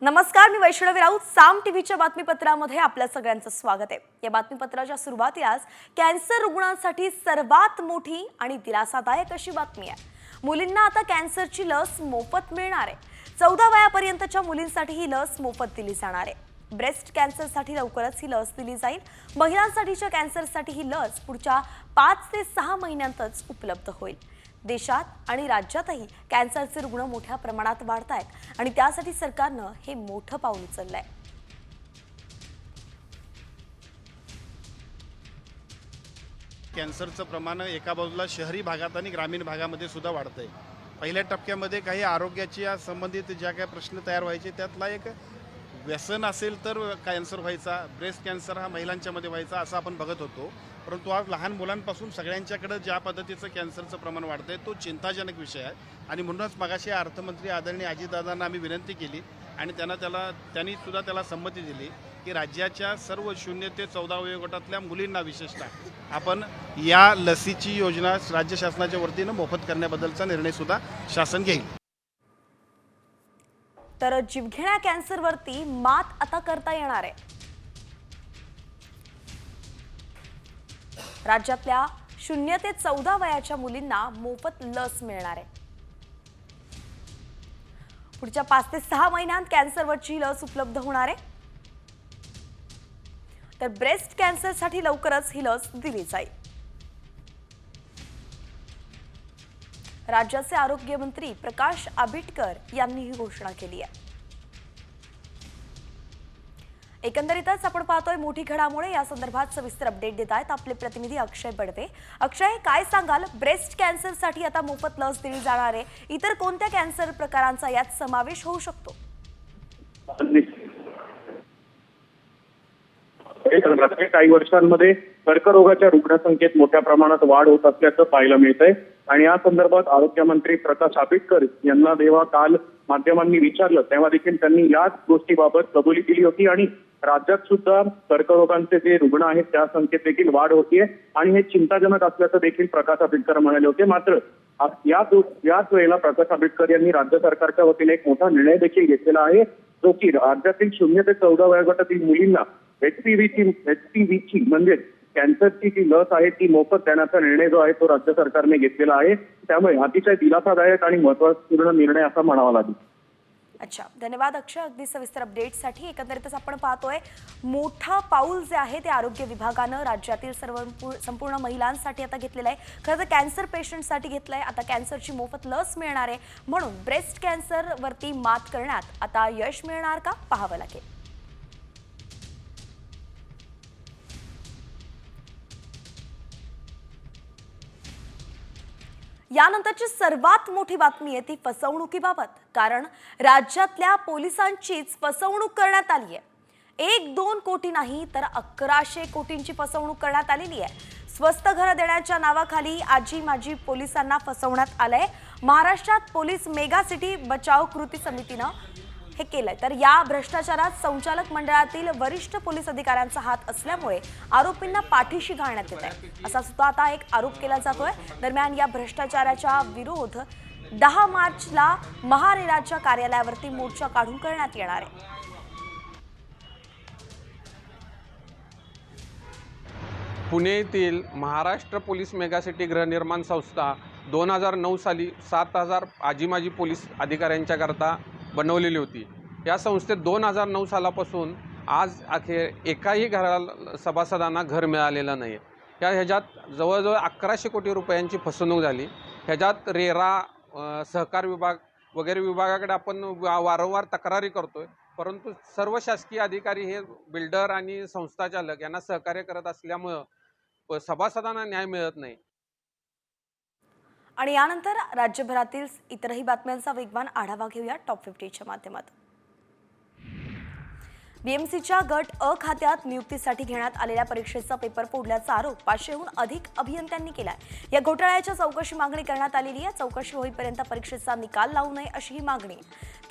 नमस्कार, मी वैष्णवी राऊत. साम टीव्हीच्या बातमीपत्रामध्ये आपल्या सगळ्यांचं स्वागत आहे. या बातमीपत्राच्या सुरुवातीलाच कॅन्सर रुग्णांसाठी सर्वात मोठी आणि दिलासादायक अशी बातमी आहे. मुलींना आता कॅन्सरची लस मोफत मिळणार आहे. 14 वयापर्यंतच्या मुलींसाठी ही लस मोफत दिली जाणार आहे. ब्रेस्ट कॅन्सरसाठी लवकरच ही लस दिली जाईल. महिलांसाठीच्या कॅन्सरसाठी ही लस पुढच्या 5 ते 6 महिन्यांतच उपलब्ध होईल. देशात आणि राज्यातही कॅन्सरचे रुग्ण मोठ्या प्रमाणात वाढत आहेत आणि त्यासाठी सरकारनं हे मोठं पाऊल उचललंय. कॅन्सरचं प्रमाण एका बाजूला शहरी भागात आणि ग्रामीण भागामध्ये सुद्धा वाढतंय. पहिल्या टप्प्यामध्ये काही आरोग्याच्या संबंधित ज्या काही प्रश्न तयार व्हायचे त्यातला एक व्यसन असेल तर कॅन्सर व्हायचा, ब्रेस्ट कॅन्सर हा महिलांच्यामध्ये व्हायचा असं आपण बघत होतो. परंतु आज लहान मुलांपासून सगळ्यांच्याकडे ज्या पद्धतीचं कॅन्सरचं प्रमाण वाढतंय तो चिंताजनक विषय आहे. आणि म्हणूनच मगाशी अर्थमंत्री आदरणीय अजितदादांना आम्ही विनंती केली आणि त्यांनी सुद्धा त्याला संमती दिली की राज्याच्या सर्व 0 ते 14 वयोगटातल्या मुलींना विशेषतः आपण या लसीची योजना राज्य शासनाच्या वतीनं मोफत करण्याबद्दलचा निर्णय सुद्धा शासन घेईल. तर जीवघेण्या कॅन्सरवरती मात आता करता येणार आहे. राज्यातल्या 0 ते 14 वयाच्या मुलींना मोफत लस मिळणार आहे. पुढच्या 5 ते 6 महिन्यांत कॅन्सरवरची लस उपलब्ध होणार आहे. तर ब्रेस्ट कॅन्सरसाठी लवकरच ही लस दिली जाईल. राज्याचे आरोग्य मंत्री प्रकाश आंबेडकर यांनी ही घोषणा केली आहे. एकंदरीतच आपण पाहतोय मोठी घडामोड. या संदर्भात सविस्तर अपडेट देत आहेत आपले प्रतिनिधी अक्षय बडवे. अक्षय, काय सांगाल? ब्रेस्ट कॅन्सरसाठी आता मोफत लस दिली जाणार आहे. इतर कोणत्या कॅन्सर प्रकारांचा यात समावेश होऊ शकतो? काही वर्षांमध्ये कर्करोगाच्या रुग्णसंख्येत मोठ्या प्रमाणात वाढ होत असल्याचं पाहायला मिळतंय आणि या संदर्भात आरोग्यमंत्री प्रकाश आंबेडकर यांना जेव्हा काल माध्यमांनी विचारलं तेव्हा देखील त्यांनी याच गोष्टीबाबत कबुली दिली होती आणि राज्यात सुद्धा कर्करोगांचे जे रुग्ण आहेत त्या संख्येत देखील वाढ होतीये आणि हे चिंताजनक असल्याचं देखील प्रकाश आंबेडकर म्हणाले होते. मात्र याच वेळेला प्रकाश आंबेडकर यांनी राज्य सरकारच्या वतीने एक मोठा निर्णय देखील घेतलेला आहे, जो की राज्यातील 0 ते 14 वयोगटातील मुलींना HPVची म्हणजे कॅन्सरची जी लस आहे ती मोफत देण्याचा निर्णय जो आहे तो राज्य सरकारने घेतलेला आहे. त्यामुळे अतिशय दिलासादायक आणि महत्त्वपूर्ण निर्णय असा म्हणावा लागेल. अच्छा, धन्यवाद अक्षय अगदी सविस्तर अपडेटसाठी. एकंदरीतच आपण पाहतोय मोठं पाऊल जे आहे ते आरोग्य विभागानं राज्यातील संपूर्ण महिलांसाठी आता घेतलेलं आहे. खरं तर कॅन्सर पेशंटसाठी घेतलंय. आता कॅन्सरची मोफत लस मिळणार आहे. म्हणून ब्रेस्ट कॅन्सरवरती मात करण्यात आता यश मिळणार का पाहावं लागेल. यानंतरची सर्वात मोठी बातमी आहे ती फसवणुकीबाबत. कारण राज्यातल्या पोलिसांचीच फसवणूक करण्यात आली आहे. 1-2 कोटी नाही तर 1100 कोटींची फसवणूक करण्यात आलेली आहे. स्वस्त घरं देण्याच्या नावाखाली आजी माजी पोलिसांना फसवण्यात आलंय. महाराष्ट्रात पोलीस मेगा सिटी बचाव कृती समितीनं हे केलंय. तर या भ्रष्टाचारात संचालक मंडळातील वरिष्ठ पोलीस अधिकाऱ्यांचा हात असल्यामुळे आरोपींना पाठीशी घालण्यात येत आहे असा सुद्धा आता एक आरोप केला जातोय. दरम्यान या भ्रष्टाचाराच्या विरोध 10 मार्चला महारेराच्या कार्यालयावरती मोर्चा काढून करण्यात येणार आहे. पुणे येथील महाराष्ट्र पोलीस मेगासिटी गृहनिर्माण संस्था 2009 साली 7000 आजी माजी पोलीस अधिकाऱ्यांच्याकरता बनवलेली होती. या संस्थेत 2009 सालापासून आज अखेर एकाही सभासदांना घर मिळालेलं नाही. ह्याच्यात जवळजवळ 1100 कोटी रुपयांची फसवणूक झाली. ह्याच्यात रेरा, सहकार विभाग वगैरे विभागाकडे आपण वारंवार तक्रारी करतोय, परंतु सर्व शासकीय अधिकारी हे बिल्डर आणि संस्थाचालक यांना सहकार्य करत असल्यामुळं सभासदांना न्याय मिळत नाही. आणि यानंतर राज्यभरातील इतरही बातम्यांचा वेगवान आढावा घेऊया टॉप 50च्या माध्यमातून. बीएमसीच्या गट अ खात्यात नियुक्तीसाठी घेण्यात आलेल्या परीक्षेचा पेपर फोडल्याचा आरोप 500हून अधिक अभियंत्यांनी केलाय. या घोटाळ्याच्या चौकशी मागणी करण्यात आलेली आहे. चौकशी होईपर्यंत परीक्षेचा निकाल लावू नये अशी ही मागणी.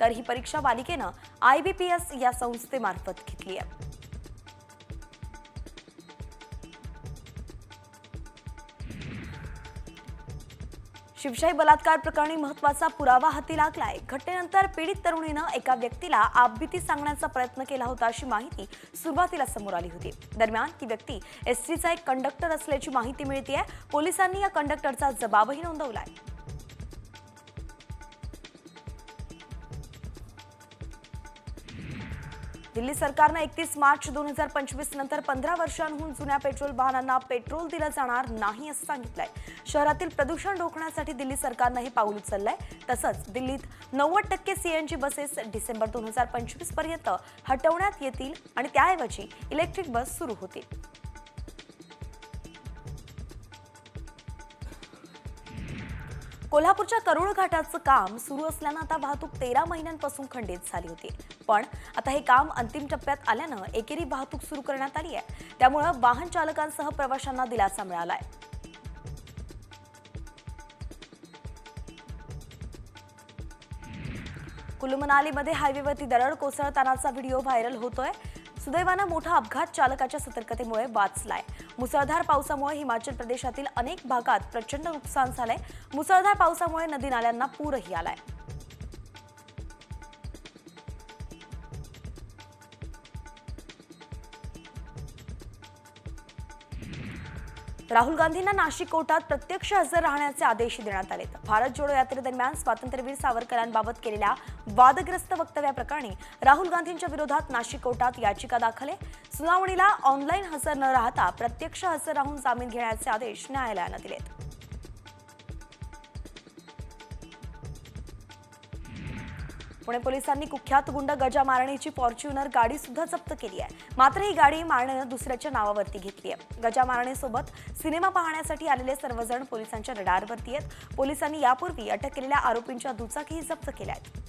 तर ही परीक्षा पालिकेनं IBPS या संस्थेमार्फत घेतली आहे. शिवशाही बलात्कार प्रकरणी महत्त्वाचा पुरावा हाती लागलाय. घटनेनंतर पीडित तरुणीनं एका व्यक्तीला आपबीती सांगण्याचा प्रयत्न केला होता अशी माहिती सुरुवातीला समोर आली होती. दरम्यान ती व्यक्ती एसटीचा एक कंडक्टर असल्याची माहिती मिळतेय. पोलिसांनी या कंडक्टरचा जबाबही नोंदवलाय. दिल्ली सरकारनं 31 मार्च 2025 नंतर 15 वर्षांहून जुन्या पेट्रोल वाहनांना पेट्रोल दिलं जाणार नाही असं सांगितलंय. शहरातील प्रदूषण रोखण्यासाठी दिल्ली सरकारनं हे पाऊल उचललंय. तसंच दिल्लीत 90% सीएनजी बसेस डिसेंबर 2025 पर्यंत हटवण्यात येतील आणि त्याऐवजी इलेक्ट्रिक बस सुरू होतील. कोल्हापूरच्या करोड घाटाचं काम सुरू असल्यानं आता वाहतूक 13 महिन्यांपासून खंडित झाली होती. पण आता हे काम अंतिम टप्प्यात आल्यानं एकेरी वाहतूक सुरू करण्यात आली आहे. त्यामुळे वाहन चालकांसह प्रवाशांना दिलासा मिळालाय. कुल्लू मनालीमध्ये हायवेवरती दरड कोसळतानाचा व्हिडिओ व्हायरल होतोय. सुदैवानं मोठा अपघात चालकाच्या सतर्कतेमुळे वाचलाय. मुसळधार पावसामुळे हिमाचल प्रदेशातील अनेक भागात प्रचंड नुकसान झालंय. मुसळधार पावसामुळे नदी नाल्यांना पूरही आलाय. राहुल गांधींना नाशिक कोर्टात प्रत्यक्ष हजर राहण्याचे आदेश देण्यात आले. भारत जोडो यात्रेदरम्यान स्वातंत्र्यवीर सावरकरांबाबत केलेल्या वादग्रस्त वक्तव्याप्रकरणी राहुल गांधींच्या विरोधात नाशिक कोर्टात याचिका दाखल आहे. सुनावणीला ऑनलाईन हजर न राहता प्रत्यक्ष हजर राहून जामीन घेण्याचे आदेश न्यायालयानं दिलेत. पुणे पोलिसांनी कुख्यात गुंड गजा मारणेची फॉर्च्युनर गाडी सुद्धा जप्त केली आहे. मात्र ही गाडी मारणेनं दुसऱ्याच्या नावावरती घेतली आहे. गजा मारणेसोबत सिनेमा पाहण्यासाठी आलेले सर्वजण पोलिसांच्या रडारवरती आहेत. पोलिसांनी यापूर्वी अटक केलेल्या आरोपींच्या दुचाकीही जप्त केल्या आहेत.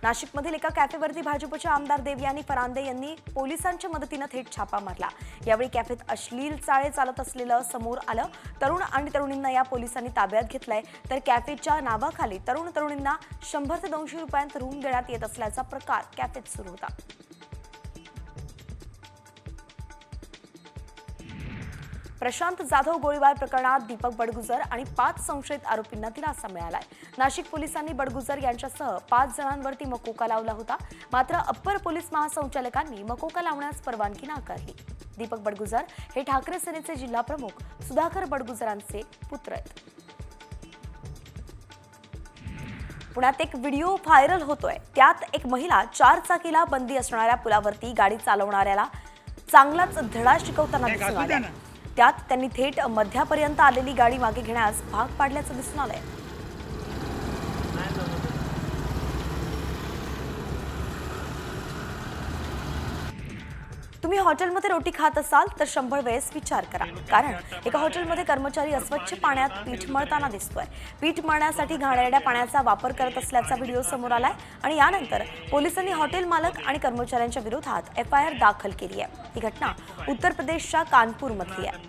नाशिकमधील एका कॅफेवरती भाजपचे आमदार देवयानी फरांदे यांनी पोलिसांच्या मदतीनं थेट छापा मारला. यावेळी कॅफेत अश्लील चाळे चालत असलेलं समोर आलं. तरुण आणि तरुणींना या पोलिसांनी ताब्यात घेतलंय. तर कॅफेच्या नावाखाली तरुण तरुणींना 100 ते 200 रुपयांत रूम देण्यात येत असल्याचा प्रकार कॅफेत सुरू होता. प्रशांत जाधव गोळीबार प्रकरणात दीपक बडगुजर आणि 5 संशयित आरोपींना दिलासा मिळालाय. नाशिक पोलिसांनी बडगुजर यांच्यासह 5 जणांवरती मकोका लावला होता. मात्र अप्पर पोलीस महासंचालकांनी मकोका लावण्यास परवानगी नाकारली. दीपक बडगुजर हे ठाकरे सेनेचे जिल्हा प्रमुख सुधाकर बडगुजरांचे पुत्र आहेत. पुण्यात एक व्हिडिओ व्हायरल होतोय. त्यात एक महिला 4 चाकीला बंदी असणाऱ्या पुलावरती गाडी चालवणाऱ्याला चांगलाच धडा शिकवताना दिसून आल्या. त्यात त्यांनी थेट मध्यापर्यंत आलेली गाडी मागे घेण्यास भाग पाडल्याचं दिसून आलंय. तुम्ही हॉटेलमध्ये रोटी खात असाल तर 100 वेळेस विचार करा. कारण एका हॉटेलमध्ये कर्मचारी अस्वच्छ पाण्यात पीठ मळताना दिसतोय. पीठ मळण्यासाठी घाणेरड्या पाण्याचा वापर करत असल्याचा व्हिडिओ समोर आलाय आणि यानंतर पोलिसांनी हॉटेल मालक आणि कर्मचाऱ्यांच्या विरोधात FIR दाखल केली आहे. ही घटना उत्तर प्रदेशच्या कानपूरमधली आहे.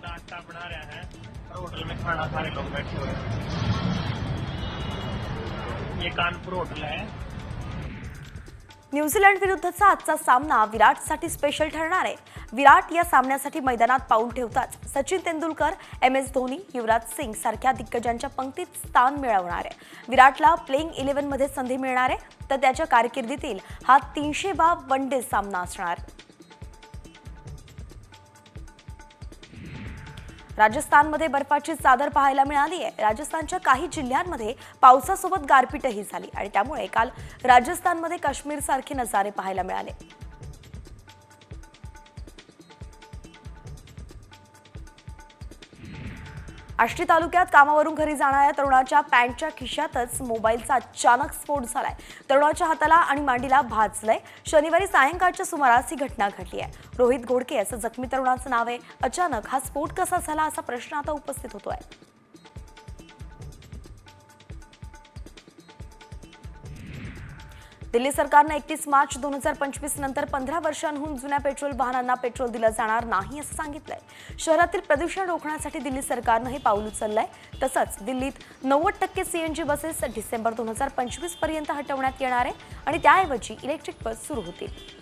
न्यूझीलंड विरुद्धचा आजचा सामना विराटसाठी स्पेशल ठरणार आहे. विराट या सामन्यासाठी मैदानात पाऊल ठेवताच सचिन तेंडुलकर, MS धोनी, युवराज सिंग सारख्या दिग्गजांच्या पंक्तीत स्थान मिळवणार आहे. विराटला प्लेइंग 11 मध्ये संधी मिळणार आहे. तर त्याच्या कारकिर्दीतील हा 300वा वनडे सामना असणार. राजस्थानमध्ये बर्फाची चादर पाहायला मिळाली आहे. राजस्थानच्या काही जिल्ह्यांमध्ये पावसासोबत गारपीटही झाली आणि त्यामुळे काल राजस्थानमध्ये काश्मीरसारखे नजारे पाहायला मिळाले. आष्टी तालुक्यात कामावरून घरी जाणाऱ्या तरुणाच्या पॅन्टच्या खिशातच मोबाईलचा अचानक स्फोट झालाय. तरुणाच्या हाताला आणि मांडीला भाजलंय. शनिवारी सायंकाळच्या सुमारास ही घटना घडली आहे. रोहित घोडके असं जखमी तरुणाचं नाव आहे. अचानक हा स्फोट कसा झाला असा प्रश्न आता उपस्थित होतोय. दिल्ली सरकारनं 31 मार्च 2025 नंतर 15 वर्षांहून जुन्या पेट्रोल वाहनांना पेट्रोल दिलं जाणार नाही असं सांगितलंय. शहरातील प्रदूषण रोखण्यासाठी दिल्ली सरकारनं हे पाऊल उचललंय. तसंच दिल्लीत 90% CNG बसेस डिसेंबर 2025 पर्यंत हटवण्यात येणार आहे आणि त्याऐवजी इलेक्ट्रिक बस सुरू होतील.